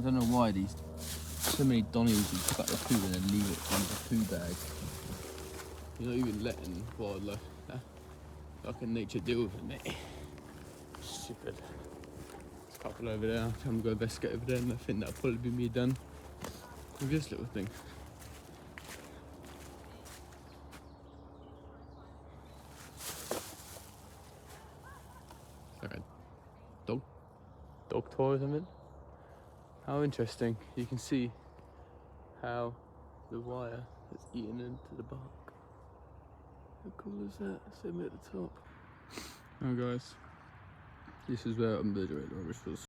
don't know why these so many Donnies who pick up the poo and then leave it in the poo bag. You're not even letting wildlife, like in nature, deal with it, mate. Stupid. There's a couple over there. I'm gonna go investigate over there, and I think that'll probably be me done with this little thing. Like a dog toy or something. How interesting. You can see how the wire has eaten into the bark. How cool is that? Same at the top. Alright guys, this is where I'm the rubbish was.